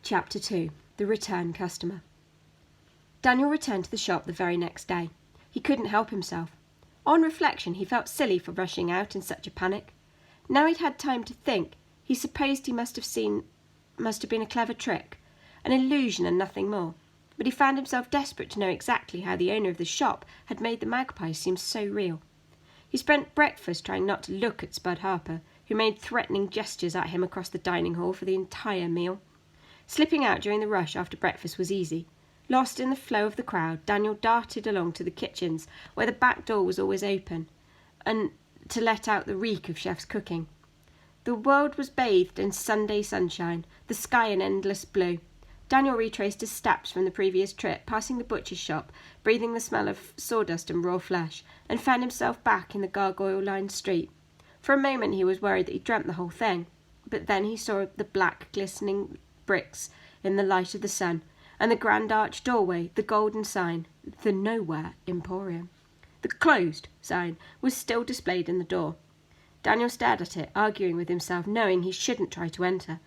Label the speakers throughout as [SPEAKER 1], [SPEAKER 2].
[SPEAKER 1] Chapter 2. The Return Customer. Daniel returned to the shop the very next day. He couldn't help himself. On reflection, he felt silly for rushing out in such a panic. Now he'd had time to think, he supposed he must have been a clever trick, an illusion and nothing more. But he found himself desperate to know exactly how the owner of the shop had made the magpie seem so real. He spent breakfast trying not to look at Spud Harper, who made threatening gestures at him across the dining hall for the entire meal. Slipping out during the rush after breakfast was easy. Lost in the flow of the crowd, Daniel darted along to the kitchens, where the back door was always open, and to let out the reek of chef's cooking. The world was bathed in Sunday sunshine, the sky an endless blue. Daniel retraced his steps from the previous trip, passing the butcher's shop, breathing the smell of sawdust and raw flesh, and found himself back in the gargoyle-lined street. For a moment he was worried that he'd dreamt the whole thing, but then he saw the black, glistening bricks in the light of the sun, and the grand arched doorway, the golden sign, the Nowhere Emporium. The closed sign was still displayed in the door. Daniel stared at it, arguing with himself, knowing he shouldn't try to enter.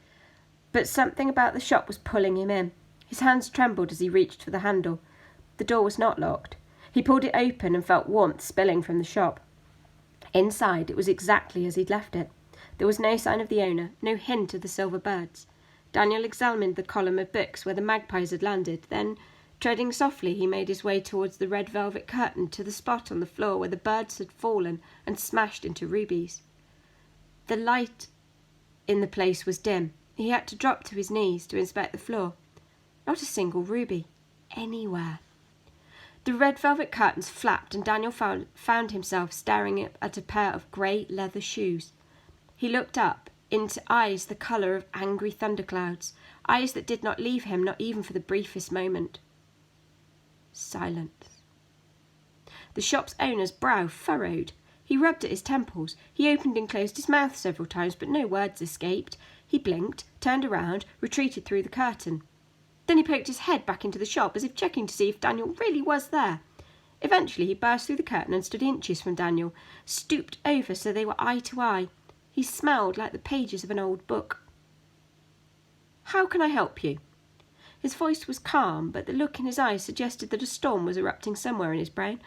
[SPEAKER 1] But something about the shop was pulling him in. His hands trembled as he reached for the handle. The door was not locked. He pulled it open and felt warmth spilling from the shop. Inside, it was exactly as he'd left it. There was no sign of the owner, no hint of the silver birds. Daniel examined the column of books where the magpies had landed. Then, treading softly, he made his way towards the red velvet curtain to the spot on the floor where the birds had fallen and smashed into rubies. The light in the place was dim. He had to drop to his knees to inspect the floor. Not a single ruby, anywhere. The red velvet curtains flapped, and Daniel found himself staring at a pair of grey leather shoes. He looked up into eyes the colour of angry thunderclouds, eyes that did not leave him, not even for the briefest moment. Silence. The shop's owner's brow furrowed. He rubbed at his temples. He opened and closed his mouth several times, but no words escaped. He blinked, turned around, retreated through the curtain. Then he poked his head back into the shop, as if checking to see if Daniel really was there. Eventually he burst through the curtain and stood inches from Daniel, stooped over so they were eye to eye. He smelled like the pages of an old book. "How can I help you?" His voice was calm, but the look in his eyes suggested that a storm was erupting somewhere in his brain.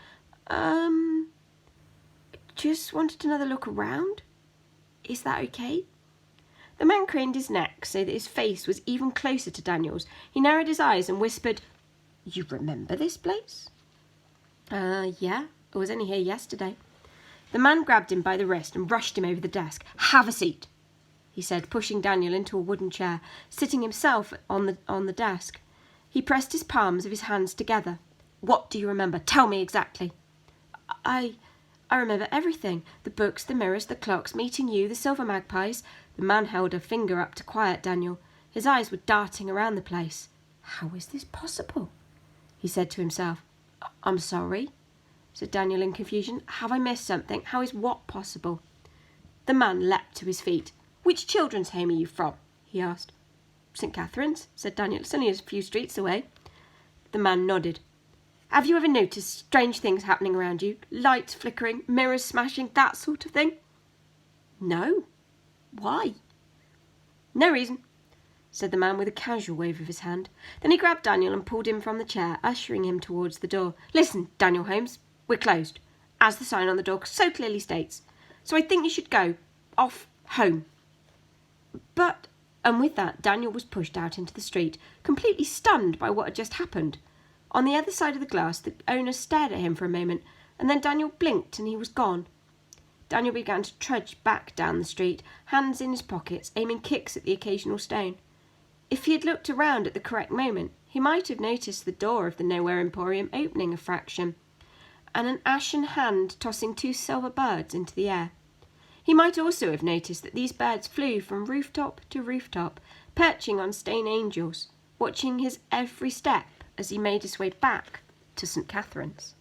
[SPEAKER 1] Just wanted another look around. Is that okay?" The man craned his neck so that his face was even closer to Daniel's. He narrowed his eyes and whispered, "You remember this place?" Yeah, I was only here yesterday." The man grabbed him by the wrist and rushed him over the desk. "Have a seat," he said, pushing Daniel into a wooden chair, sitting himself on the desk. He pressed his palms of his hands together. "What do you remember? Tell me exactly." I remember everything. The books, the mirrors, the clocks, meeting you, the silver magpies." The man held a finger up to quiet Daniel. His eyes were darting around the place. "How is this possible?" he said to himself. "I'm sorry," said Daniel in confusion. "Have I missed something? How is what possible?" The man leapt to his feet. "Which children's home are you from?" he asked. "St. Catherine's," said Daniel. "It's only a few streets away." The man nodded. "Have you ever noticed strange things happening around you? Lights flickering, mirrors smashing, that sort of thing?" "No. Why?" "No reason," said the man with a casual wave of his hand. Then he grabbed Daniel and pulled him from the chair, ushering him towards the door. "Listen, Daniel Holmes, we're closed, as the sign on the door so clearly states. So I think you should go off home." "But—" And with that, Daniel was pushed out into the street, completely stunned by what had just happened. On the other side of the glass, the owner stared at him for a moment, and then Daniel blinked and he was gone. Daniel began to trudge back down the street, hands in his pockets, aiming kicks at the occasional stone. If he had looked around at the correct moment, he might have noticed the door of the Nowhere Emporium opening a fraction, and an ashen hand tossing 2 silver birds into the air. He might also have noticed that these birds flew from rooftop to rooftop, perching on stone angels, watching his every step as he made his way back to St. Catherine's.